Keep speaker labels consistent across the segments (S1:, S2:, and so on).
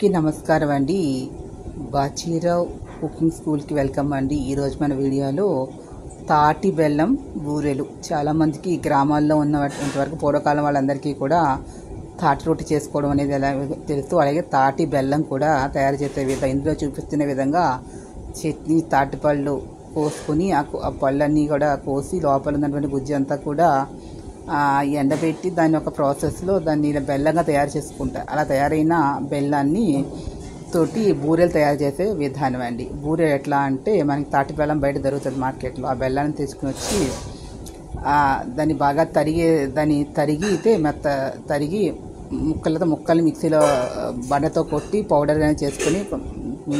S1: అందరికీ నమస్కారం అండి. బాచీరావు కుకింగ్ స్కూల్కి వెల్కమ్ అండి. ఈరోజు మన వీడియోలో తాటి బెల్లం బూరెలు. చాలామందికి గ్రామాల్లో ఉన్న ఇంతవరకు పూర్వకాలం వాళ్ళందరికీ కూడా తాటి రొట్టి చేసుకోవడం అనేది ఎలా తెలుస్తూ, అలాగే తాటి బెల్లం కూడా తయారు చేసే విధంగా ఇందులో చూపిస్తున్న విధంగా చట్నీ తాటి పళ్ళు కోసుకొని ఆ పళ్ళన్నీ కూడా కోసి లోపల ఉన్నటువంటి గుజ్జు అంతా కూడా ఎండబెట్టి దాన్ని ఒక ప్రాసెస్లో దాన్ని బెల్లంగా తయారు చేసుకుంటారు. అలా తయారైన బెల్లాన్ని తోటి బూరెలు తయారు చేసే విధానం అండి. బూరె ఎట్లా అంటే, మనకి తాటి బెల్లం బయట దొరుకుతుంది మార్కెట్లో. ఆ బెల్లాన్ని తీసుకుని వచ్చి దాన్ని బాగా తరిగి ముక్కల్ని మిక్సీలో బండతో కొట్టి పౌడర్ కానీ చేసుకొని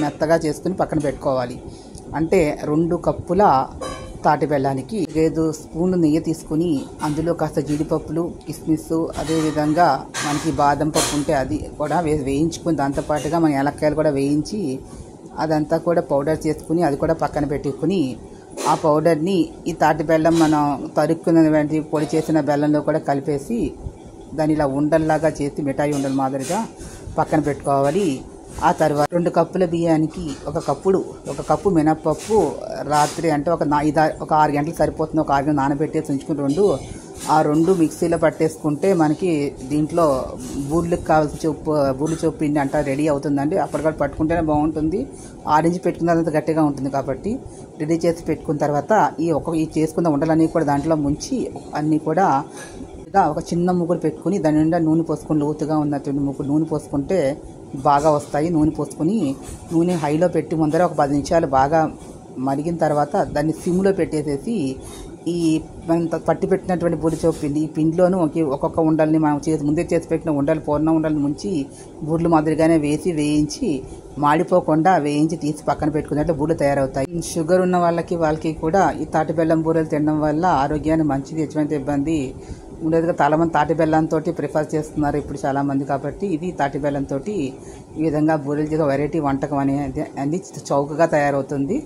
S1: మెత్తగా చేసుకుని పక్కన పెట్టుకోవాలి. అంటే 2 కప్పుల తాటి బెల్లానికి 5 స్పూన్లు నెయ్యి తీసుకుని అందులో కాస్త జీడిపప్పులు, కిస్మిస్, అదేవిధంగా మనకి బాదం పప్పు ఉంటే అది కూడా వేయించుకుని, దాంతోపాటుగా మన ఏలక్కాయలు కూడా వేయించి అదంతా కూడా పౌడర్ చేసుకుని అది కూడా పక్కన పెట్టుకుని, ఆ పౌడర్ని ఈ తాటి బెల్లం మనం తరుక్కున్నటువంటి పొడి చేసిన బెల్లంలో కూడా కలిపేసి దాన్ని ఇలా ఉండల్లాగా చేసి మిఠాయి ఉండల మాదిరిగా పక్కన పెట్టుకోవాలి. ఆ తర్వాత 2 కప్పుల బియ్యానికి ఒక కప్పు మినప్పప్పు రాత్రి అంటే ఒక 6 గంటలు సరిపోతుంది. ఒక 6 గంటలు నానబెట్టేసి ఉంచుకుని ఆ రెండు మిక్సీలో పట్టేసుకుంటే మనకి దీంట్లో బూర్లకు కావాల్సిన బూర్లు చొప్పు పిండి అంట రెడీ అవుతుందండి. అప్పటికప్పుడు పట్టుకుంటేనే బాగుంటుంది. ఆడించి పెట్టుకున్నంత గట్టిగా ఉంటుంది కాబట్టి రెడీ చేసి పెట్టుకున్న తర్వాత ఈ చేసుకున్న ఉండలన్నీ కూడా దాంట్లో ముంచి అన్నీ కూడా ఒక చిన్న ముగ్గురు పెట్టుకుని దాని నిండా నూనె పోసుకొని, లోతుగా ఉన్నటువంటి ముగ్గురు నూనె పోసుకుంటే బాగా వస్తాయి. నూనె హైలో పెట్టి ముందర ఒక 10 నిమిషాలు బాగా మరిగిన తర్వాత దాన్ని సిమ్లో పెట్టేసేసి ఈ పట్టి పెట్టినటువంటి బూరె పిండి, ఈ పిండిలోనూ ఒక్కొక్క ఉండల్ని మనం ముందే చేసి పెట్టిన పూర్ణ ఉండల్ని ముంచి బూరెలు మాదిరిగానే వేయించి మాడిపోకుండా వేయించి తీసి పక్కన పెట్టుకున్నట్లు బూరెలు తయారవుతాయి. షుగర్ ఉన్న వాళ్ళకి కూడా ఈ తాటి బెల్లం బూరెలు తినడం వల్ల ఆరోగ్యాన్ని మంచిది, ఎటువంటి ఇబ్బంది ఉండేదిగా. చాలామంది తాటి బెల్లంతో ప్రిఫర్ చేస్తున్నారు ఇప్పుడు చాలామంది. కాబట్టి ఇది తాటి బెల్లంతో ఈ విధంగా బూరెలు చేసే వెరైటీ వంటకం అనేది చౌకగా తయారవుతుంది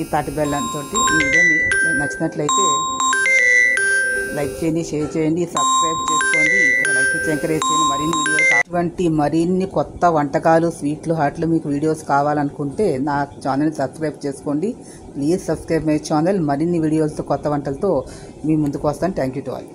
S1: ఈ తాటి బెల్లంతో. ఈ వీడియో మీకు నచ్చినట్లయితే లైక్ చేయండి, షేర్ చేయండి, సబ్స్క్రైబ్ చేసుకోండి. లైక్ ఇచ్చి ఎంకరేజ్ చేయండి. మరిన్ని కొత్త వంటకాలు, స్వీట్లు, హాట్లు మీకు వీడియోస్ కావాలనుకుంటే నా ఛానల్ని సబ్స్క్రైబ్ చేసుకోండి. Please subscribe my channel. మరిన్ని వీడియోలతో, కొత్త వంటలతో మీ ముందుకు వస్తాను. Thank you to all.